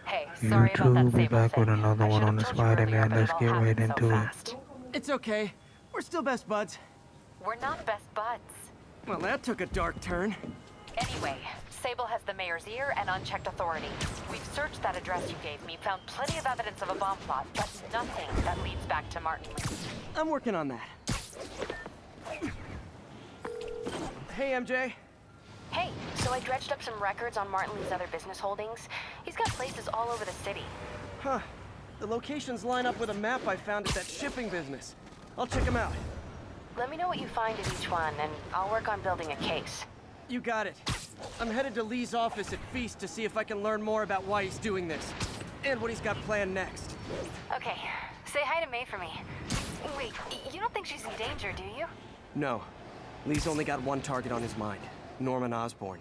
Hey, You sorry about too, that be Sable back with thing. another I one should on have the told you earlier, Spider-Man. but it Let's all get right happened so into it. fast. It's okay. We're still best buds. We're not best buds. Well, that took a dark turn. Anyway, Sable has the mayor's ear and unchecked authority. We've searched that address you gave me, found plenty of evidence of a bomb plot, but nothing that leads back to Martin Lee. I'm working on that. Hey, MJ. Hey, so I dredged up some records on Martin Lee's other business holdings. He's got places all over the city. Huh. The locations line up with a map I found at that shipping business. I'll check them out. Let me know what you find in each one, and I'll work on building a case. You got it. I'm headed to Lee's office at Feast to see if I can learn more about why he's doing this. And what he's got planned next. Okay, say hi to May for me. Wait, you don't think she's in danger, do you? No. Lee's only got one target on his mind. Norman Osborn.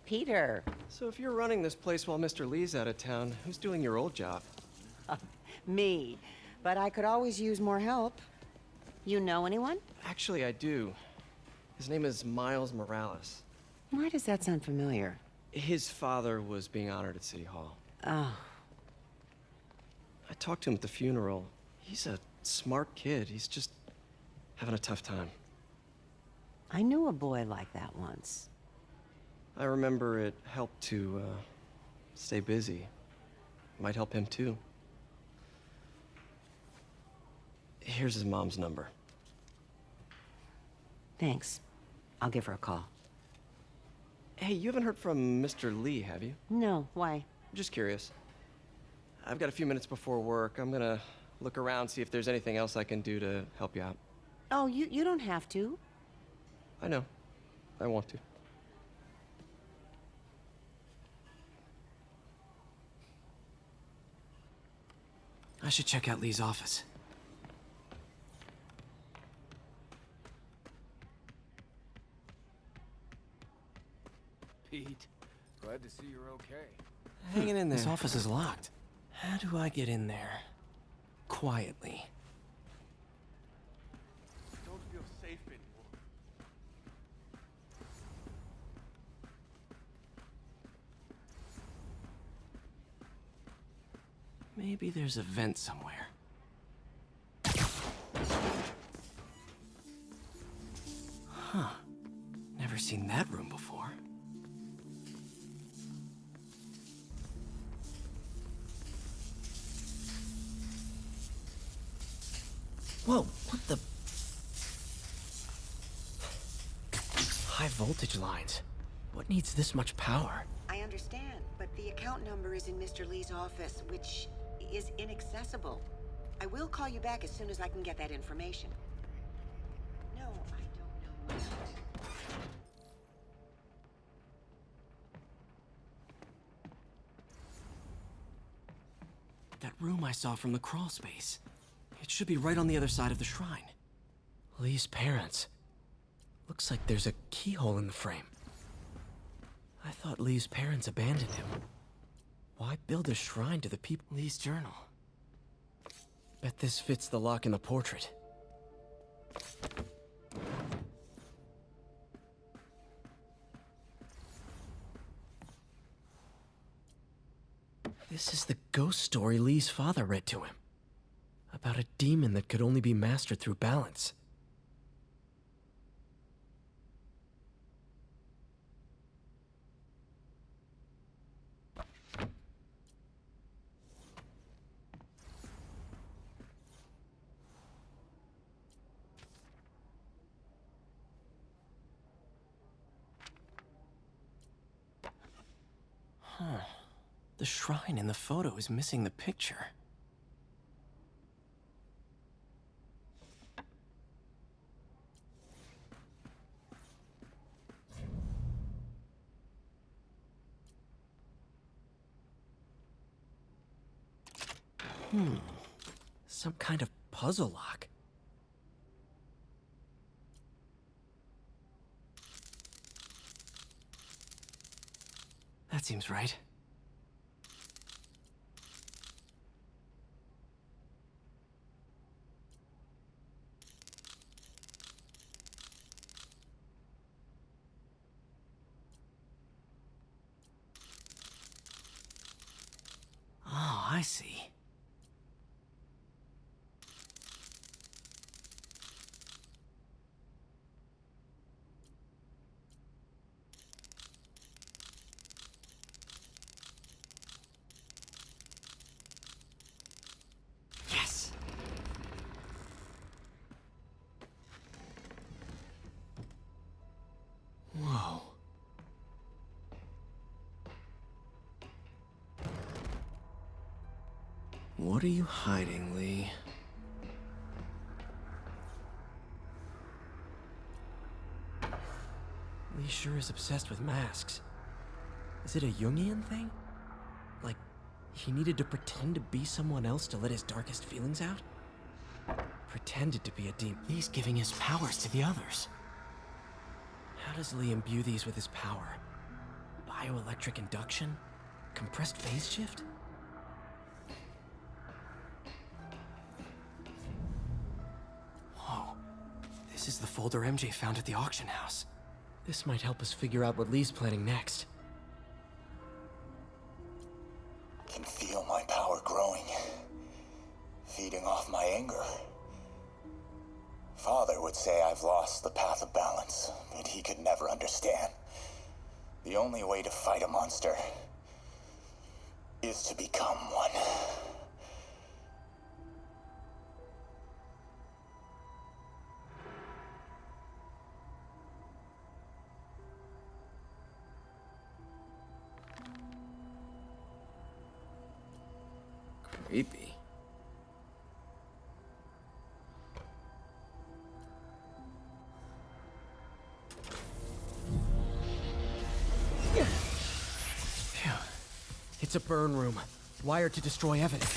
Peter. So if you're running this place while Mr. Lee's out of town, who's doing your old job? Me. But I could always use more help. You know anyone? Actually, I do. His name is Miles Morales. Why does that sound familiar? His father was being honored at City Hall. Oh, I talked to him at the funeral. He's a smart kid. He's just having a tough time. I knew a boy like that once. I remember it helped to, stay busy. Might help him, too. Here's his mom's number. Thanks. I'll give her a call. Hey, you haven't heard from Mr. Lee, have you? No, why? Just curious. I've got a few minutes before work. I'm gonna look around, see if there's anything else I can do to help you out. Oh, you don't have to. I know. I want to. I should check out Lee's office. Pete, glad to see you're okay. Hanging in there. This office is locked. How do I get in there? Quietly. Don't feel safe anymore. Maybe there's a vent somewhere. Huh. Never seen that room before. Whoa, what the? High voltage lines. What needs this much power? I understand, but the account number is in Mr. Lee's office, which is inaccessible. I will call you back as soon as I can get that information. No, I don't know. That room I saw from the crawl space. It should be right on the other side of the shrine. Lee's parents. Looks like there's a keyhole in the frame. I thought Lee's parents abandoned him. Why build a shrine to the people? Lee's journal. Bet this fits the lock in the portrait. This is the ghost story Lee's father read to him. About a demon that could only be mastered through balance. Huh. The shrine in the photo is missing the picture. Some kind of puzzle lock. That seems right. Oh, I see. Yes! Whoa. What are you hiding, Lee? Lee sure is obsessed with masks. Is it a Jungian thing? Like, he needed to pretend to be someone else to let his darkest feelings out? Pretended to be a demon. Lee's giving his powers to the others. How does Lee imbue these with his power? Bioelectric induction? Compressed phase shift? Whoa. This is the folder MJ found at the auction house. This might help us figure out what Lee's planning next. Can feel my power growing, feeding off my anger. Father would say I've lost the path of balance, but he could never understand. The only way to fight a monster is to become one. Creepy. Phew. It's a burn room, wired to destroy evidence.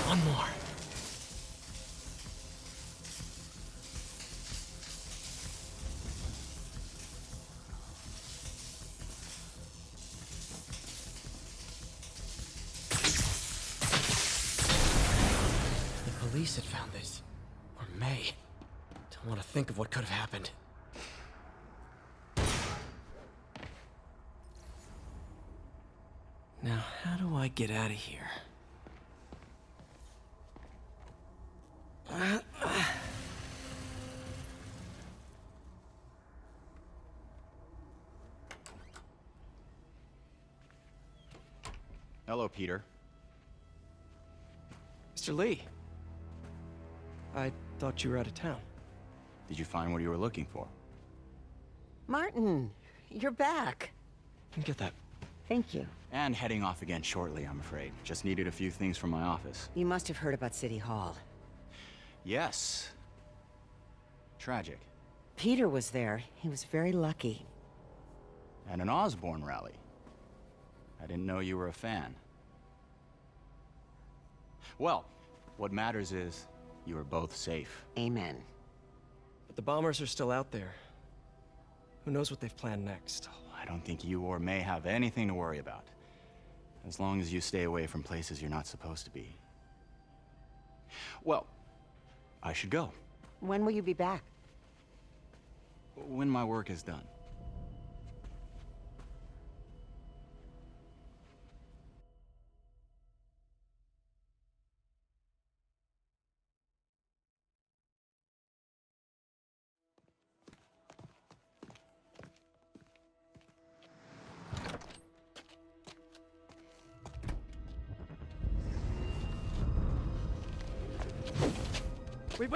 One more. Police had found this. Or May. Don't want to think of what could have happened. Now, how do I get out of here? Hello, Peter. Mr. Lee. I thought you were out of town. Did you find what you were looking for? Martin, you're back. Get that. Thank you. And heading off again shortly, I'm afraid. Just needed a few things from my office. You must have heard about City Hall. Yes. Tragic. Peter was there. He was very lucky. And an Osborne rally. I didn't know you were a fan. Well, what matters is you are both safe. Amen. But the bombers are still out there. Who knows what they've planned next? I don't think you or May have anything to worry about. As long as you stay away from places you're not supposed to be. Well, I should go. When will you be back? When my work is done.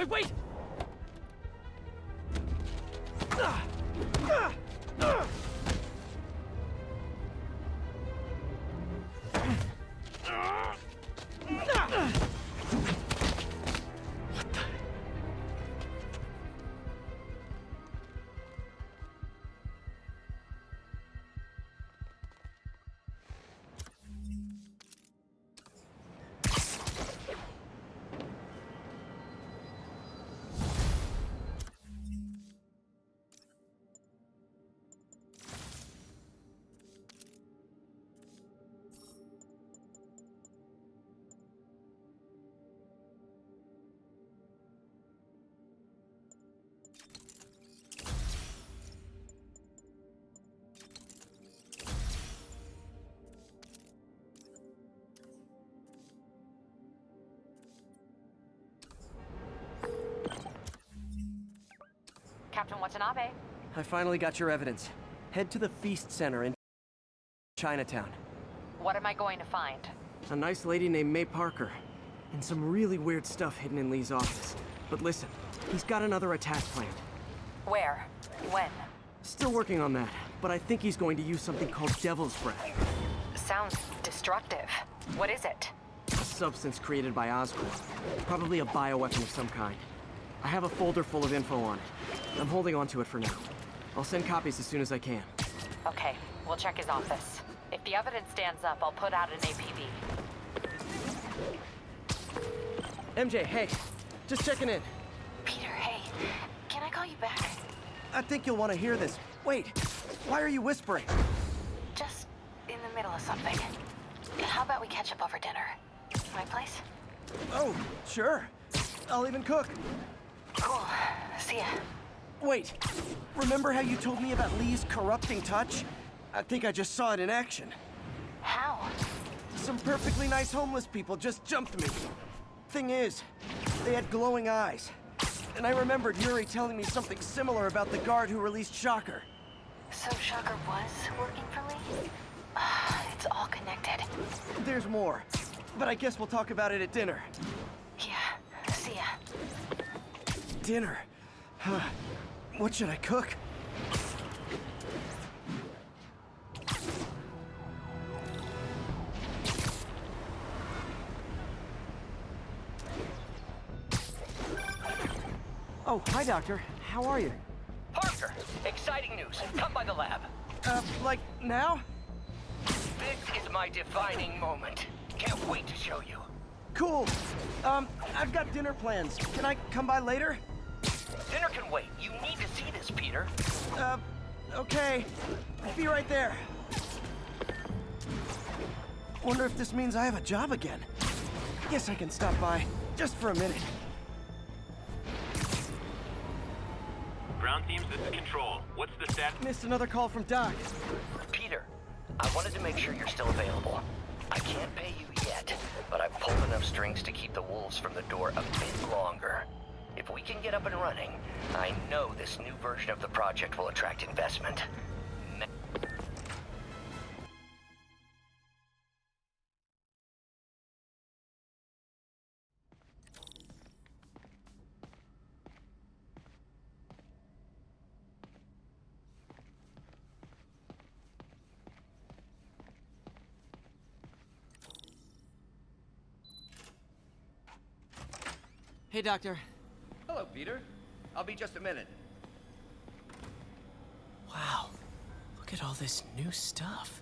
Wait! Captain Watanabe. I finally got your evidence. Head to the Feast Center in Chinatown. What am I going to find? A nice lady named May Parker. And some really weird stuff hidden in Lee's office. But listen, he's got another attack planned. Where? When? Still working on that, but I think he's going to use something called Devil's Breath. Sounds destructive. What is it? A substance created by Oscorp. Probably a bioweapon of some kind. I have a folder full of info on it. I'm holding on to it for now. I'll send copies as soon as I can. Okay, we'll check his office. If the evidence stands up, I'll put out an APB. MJ, hey. Just checking in. Peter, hey. Can I call you back? I think you'll want to hear this. Wait, why are you whispering? Just in the middle of something. How about we catch up over dinner? My place? Oh, sure. I'll even cook. Cool. See ya. Wait, remember how you told me about Lee's corrupting touch? I think I just saw it in action. How? Some perfectly nice homeless people just jumped me. Thing is, they had glowing eyes. And I remembered Yuri telling me something similar about the guard who released Shocker. So Shocker was working for Lee? It's all connected. There's more, but I guess we'll talk about it at dinner. Yeah, see ya. Dinner? Huh. What should I cook? Oh, hi, Doctor. How are you? Parker, exciting news. Come by the lab. Like now? This is my defining moment. Can't wait to show you. Cool. I've got dinner plans. Can I come by later? Dinner can wait. You need to see this, Peter. Okay. I'll be right there. Wonder if this means I have a job again. Guess I can stop by, just for a minute. Ground teams, this is Control. What's the status? Missed another call from Doc. Peter, I wanted to make sure you're still available. I can't pay you yet, but I've pulled enough strings to keep the wolves from the door a bit longer. If we can get up and running, I know this new version of the project will attract investment. Hey, Doctor. Hello, Peter. I'll be just a minute. Wow. Look at all this new stuff.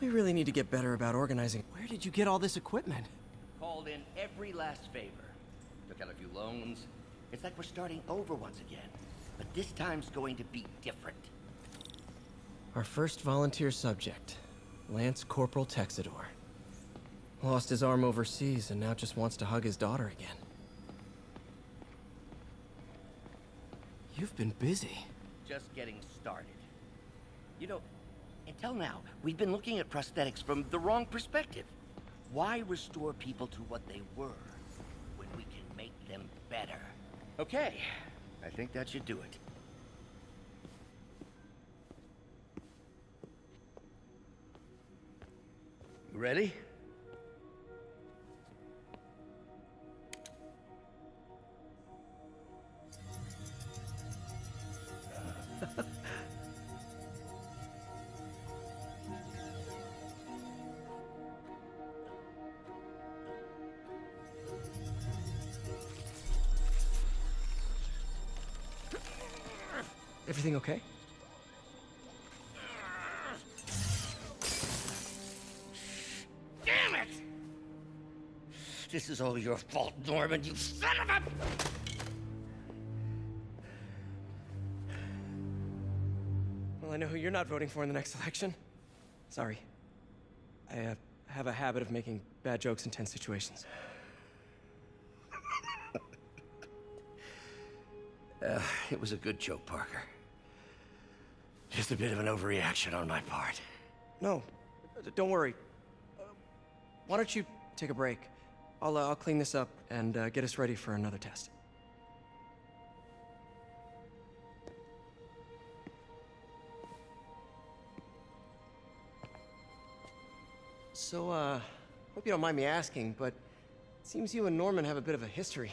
We really need to get better about organizing. Where did you get all this equipment? Called in every last favor. Took out a few loans. It's like we're starting over once again. But this time's going to be different. Our first volunteer subject, Lance Corporal Texador. Lost his arm overseas and now just wants to hug his daughter again. You've been busy. Just getting started. You know, until now, we've been looking at prosthetics from the wrong perspective. Why restore people to what they were when we can make them better? Okay, I think that should do it. You ready? Everything okay? Damn it! This is all your fault, Norman, you son of a... Well, I know who you're not voting for in the next election. Sorry. I have a habit of making bad jokes in tense situations. It was a good joke, Parker. Just a bit of an overreaction on my part. No, don't worry. why don't you take a break? I'll clean this up and get us ready for another test. So, hope you don't mind me asking, but it seems you and Norman have a bit of a history.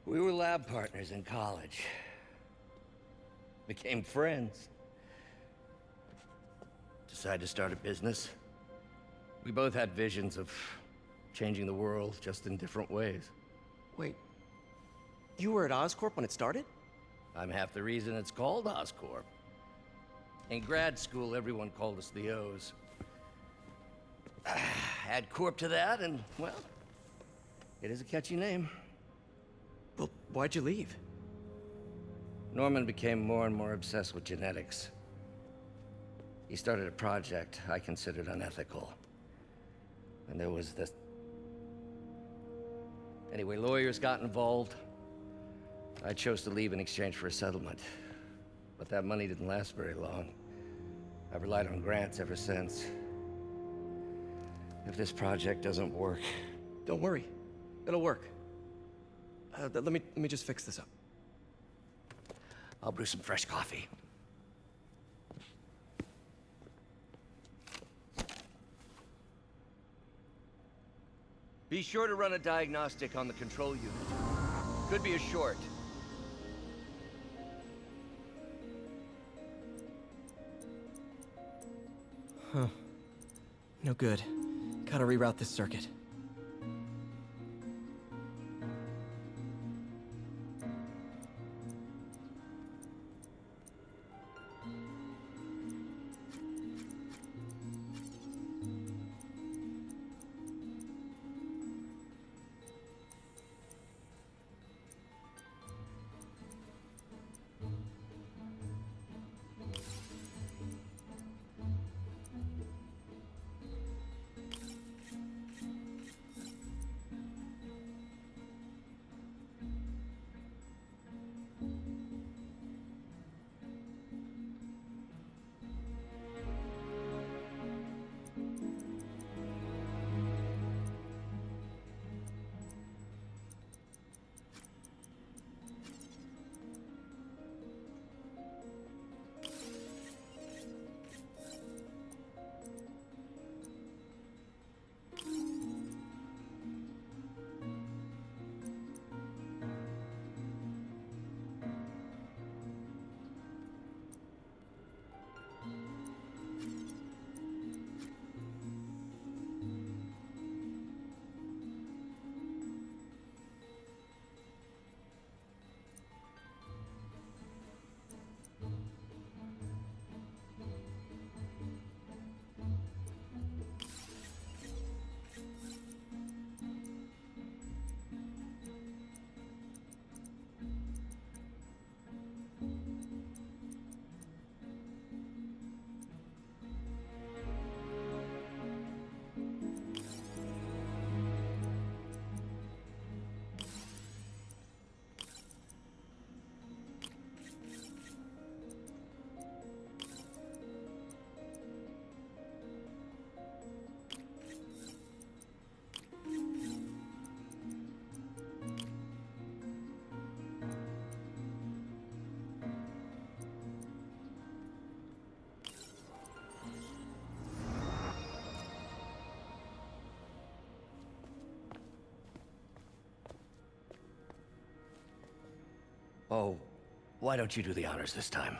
We were lab partners in college. Became friends. Decided to start a business. We both had visions of changing the world, just in different ways. Wait, you were at Oscorp when it started? I'm half the reason it's called Oscorp. In grad school, everyone called us the O's. Add Corp to that, and, well, it is a catchy name. Well, why'd you leave? Norman became more and more obsessed with genetics. He started a project I considered unethical. And there was this... Anyway, lawyers got involved. I chose to leave in exchange for a settlement. But that money didn't last very long. I've relied on grants ever since. If this project doesn't work... Don't worry. It'll work. Let me just fix this up. I'll brew some fresh coffee. Be sure to run a diagnostic on the control unit. Could be a short. Huh. No good. Gotta reroute this circuit. Oh, why don't you do the honors this time?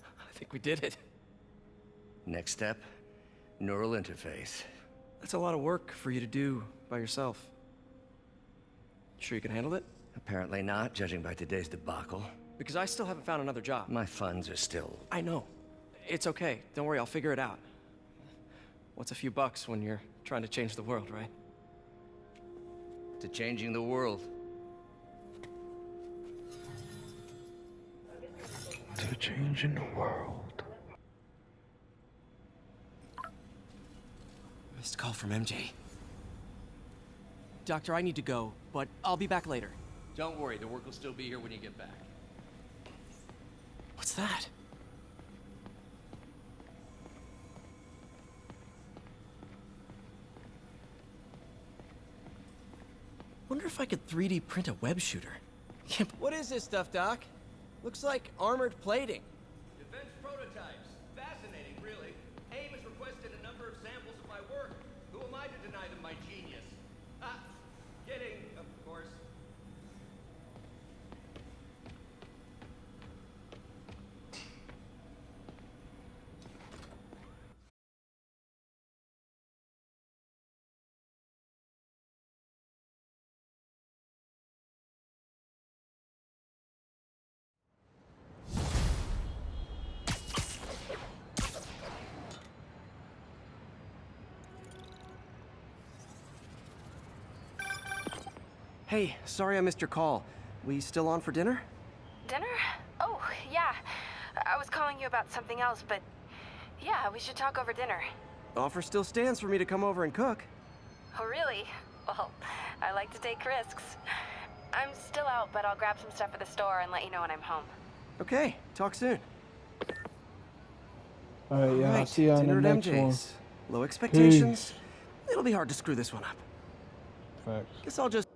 I think we did it. Next step, neural interface. That's a lot of work for you to do by yourself. Sure you can handle it? Apparently not, judging by today's debacle. Because I still haven't found another job. My funds are still... I know. It's okay. Don't worry, I'll figure it out. What's a few bucks when you're trying to change the world, right? to changing the world. To changing the world. call from MJ. Doctor, I need to go, but I'll be back later. Don't worry, the work will still be here when you get back. What's that? Wonder if I could 3D print a web shooter. What is this stuff, Doc? Looks like armored plating. Defense prototypes. Fascinating, really. AIM has requested a number of samples of my work. Who am I to deny them my genius? Ah, kidding, of course. Hey, sorry I missed your call. We still on for dinner? Dinner? Oh, yeah. I was calling you about something else, but yeah, we should talk over dinner. Offer still stands for me to come over and cook. Oh, really? Well, I like to take risks. I'm still out, but I'll grab some stuff at the store and let you know when I'm home. Okay, talk soon. Alright, yeah, I'll Right, see you on the dinner at next one. MJ's. Low expectations. Peace. It'll be hard to screw this one up. Facts. Guess I'll just...